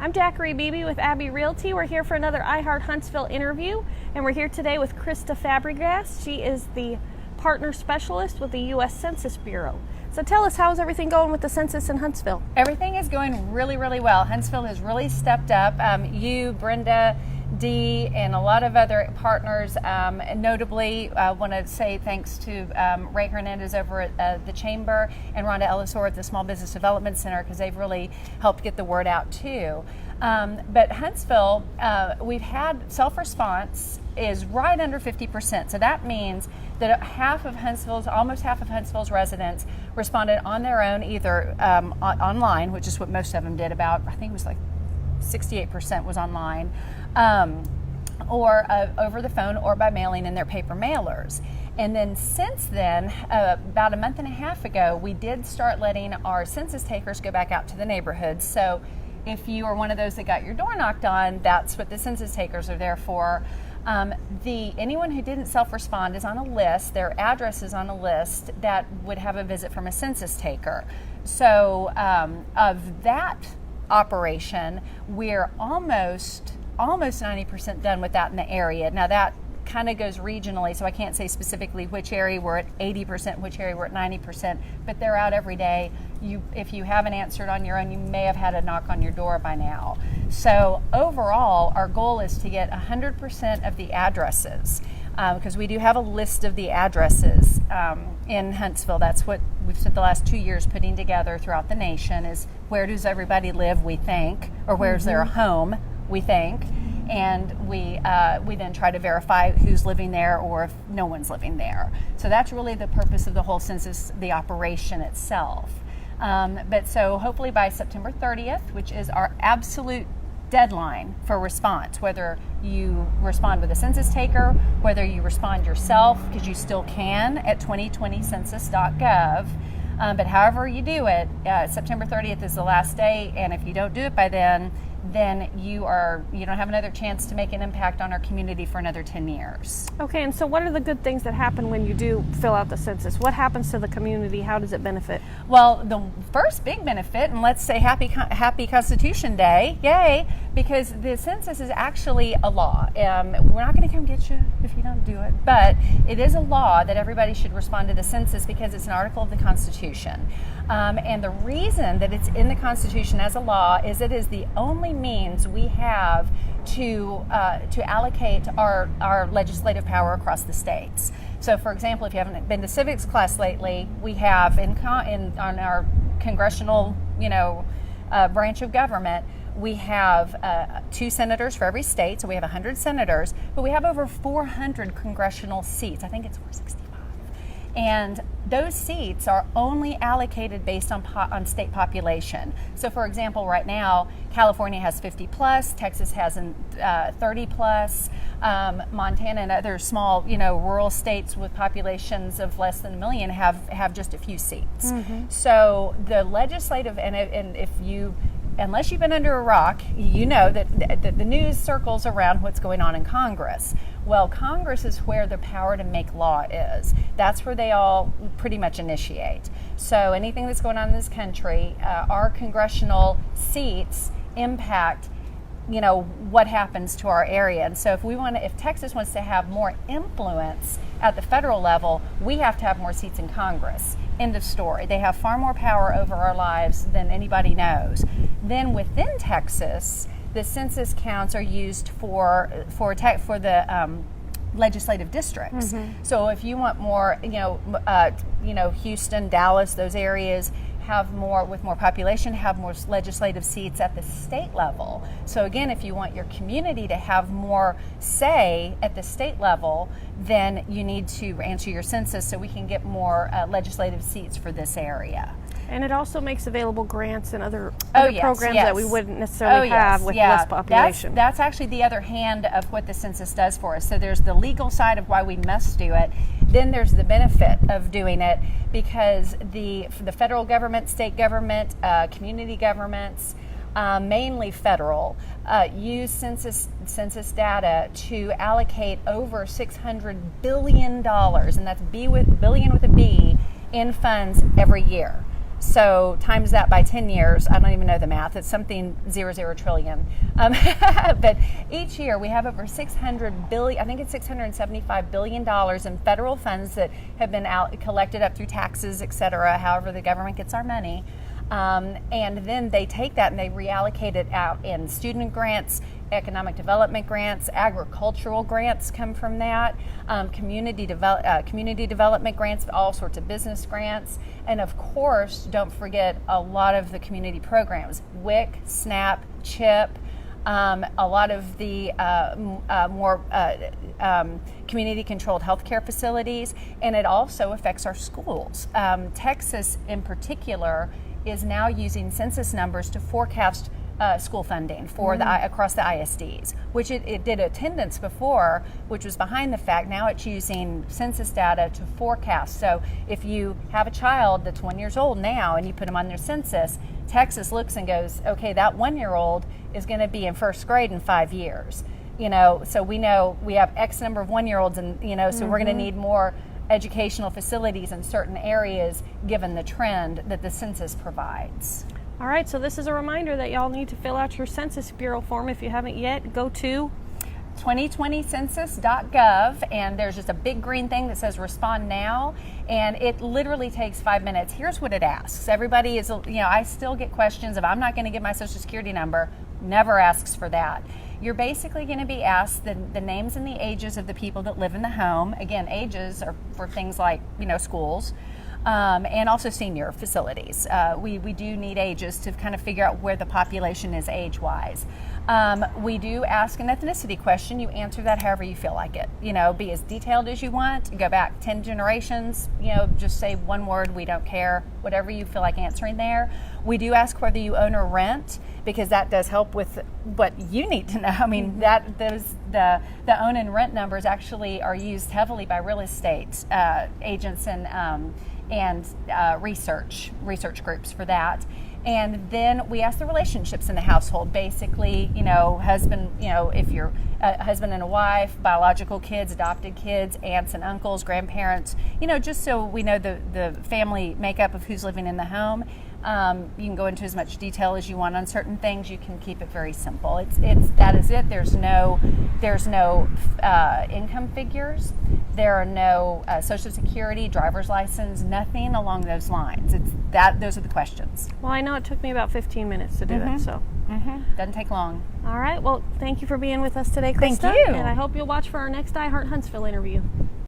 I'm Daiquiri Beebe with Abbey Realty. We're here for another iHeart Huntsville interview, and we're here today with Krista Fabregas. She is the partner specialist with the U.S. Census Bureau. So tell us, how's everything going with the census in Huntsville? Everything is going really, really well. Huntsville has really stepped up. You, Brenda, Dee, and a lot of other partners, notably want to say thanks to Ray Hernandez over at the Chamber and Rhonda Ellisor at the Small Business Development Center, because they've really helped get the word out too. But Huntsville, we've had self-response is right under 50%. So that means that almost half of Huntsville's residents responded on their own, either online, which is what most of them did, about, I think it was like 68% was online, or over the phone or by mailing in their paper mailers. And then since then, about a month and a half ago, we did start letting our census takers go back out to the neighborhoods. So if you are one of those that got your door knocked on, that's what the census takers are there for. Anyone who didn't self-respond is on a list, their address is on a list that would have a visit from a census taker. So of that operation, we're almost 90% done with that in the area. Now that kind of goes regionally, so I can't say specifically which area we're at 80%, which area we're at 90%, but they're out every day. If you haven't answered on your own, you may have had a knock on your door by now. So overall, our goal is to get 100% of the addresses, because we do have a list of the addresses in Huntsville. That's what we've spent the last 2 years putting together throughout the nation, is where does everybody live, we think, or where's their home, we think. And we then try to verify who's living there or if no one's living there. So that's really the purpose of the whole census, the operation itself. But so hopefully by September 30th, which is our absolute deadline for response, whether you respond with a census taker, whether you respond yourself, because you still can at 2020census.gov. But however you do it, September 30th is the last day, and if you don't do it by then you don't have another chance to make an impact on our community for another 10 years. Okay, and so what are the good things that happen when you do fill out the census? What happens to the community? How does it benefit? Well, the first big benefit, and let's say happy Constitution Day, yay, because the census is actually a law. We're not going to come get you if you don't do it, but it is a law that everybody should respond to the census because it's an article of the Constitution. And the reason that it's in the Constitution as a law is it is the only means we have to allocate our legislative power across the states. So, for example, if you haven't been to civics class lately, we have on our congressional, branch of government, we have 2 senators for every state, so we have 100 senators, but we have over 400 congressional seats. I think it's 465. And those seats are only allocated based on state population. So, for example, right now, California has 50 plus, Texas has 30 plus, Montana and other small, rural states with populations of less than 1 million have just a few seats. Mm-hmm. So the legislative, and unless you've been under a rock, you know that the news circles around what's going on in Congress. Well, Congress is where the power to make law is. That's where they all pretty much initiate. So anything that's going on in this country, our congressional seats impact, what happens to our area. And so if Texas wants to have more influence at the federal level, we have to have more seats in Congress. End of story. They have far more power over our lives than anybody knows. Then within Texas, the census counts are used for the legislative districts. Mm-hmm. So if you want more, Houston, Dallas, those areas have more population, have more legislative seats at the state level. So again, if you want your community to have more say at the state level, then you need to answer your census so we can get more legislative seats for this area. And it also makes available grants and other programs that we wouldn't necessarily have with less population. That's actually the other hand of what the census does for us. So there's the legal side of why we must do it. Then there's the benefit of doing it, because the federal government, state government, community governments, mainly federal, use census data to allocate over $600 billion, and that's billion with a B, in funds every year. So times that by 10 years, I don't even know the math. It's something 0 trillion. But each year we have over 600 billion, I think it's $675 billion in federal funds that have been collected up through taxes, et cetera, however the government gets our money. And then they take that and they reallocate it out in student grants, economic development grants, agricultural grants come from that, community development grants, all sorts of business grants, and of course, don't forget a lot of the community programs, WIC, SNAP, CHIP, a lot of the more community-controlled healthcare facilities, and it also affects our schools. Texas, in particular, is now using census numbers to forecast school funding for across the ISDs, which it did attendance before, which was behind the fact. Now it's using census data to forecast. So if you have a child that's 1 year old now and you put them on their census, Texas looks and goes, okay, that 1 year old is going to be in first grade in 5 years. So we know we have X number of 1 year olds, and so we're going to need more educational facilities in certain areas given the trend that the census provides. All right, so this is a reminder that y'all need to fill out your Census Bureau form. If you haven't yet, go to 2020census.gov, and there's just a big green thing that says respond now, and it literally takes 5 minutes. Here's what it asks. Everybody is, I still get questions of, I'm not going to give my Social Security number. Never asks for that. You're basically going to be asked the names and the ages of the people that live in the home. Again, ages are for things like, schools. And also senior facilities. We do need ages to kind of figure out where the population is age-wise. We do ask an ethnicity question. You answer that however you feel like it. Be as detailed as you want. Go back 10 generations. Just say one word. We don't care. Whatever you feel like answering there. We do ask whether you own or rent, because that does help with what you need to know. I mean, the own and rent numbers actually are used heavily by real estate agents and research groups for that. And then we ask the relationships in the household, basically, husband, if you're a husband and a wife, biological kids, adopted kids, aunts and uncles, grandparents, just so we know the family makeup of who's living in the home. You can go into as much detail as you want on certain things. You can keep it very simple. That is it. There's no income figures. There are no Social Security, driver's license, nothing along those lines. Those are the questions. Well, I know it took me about 15 minutes to do it, so. Doesn't take long. All right. Well, thank you for being with us today, Krista. Thank you. And I hope you'll watch for our next I Heart Huntsville interview.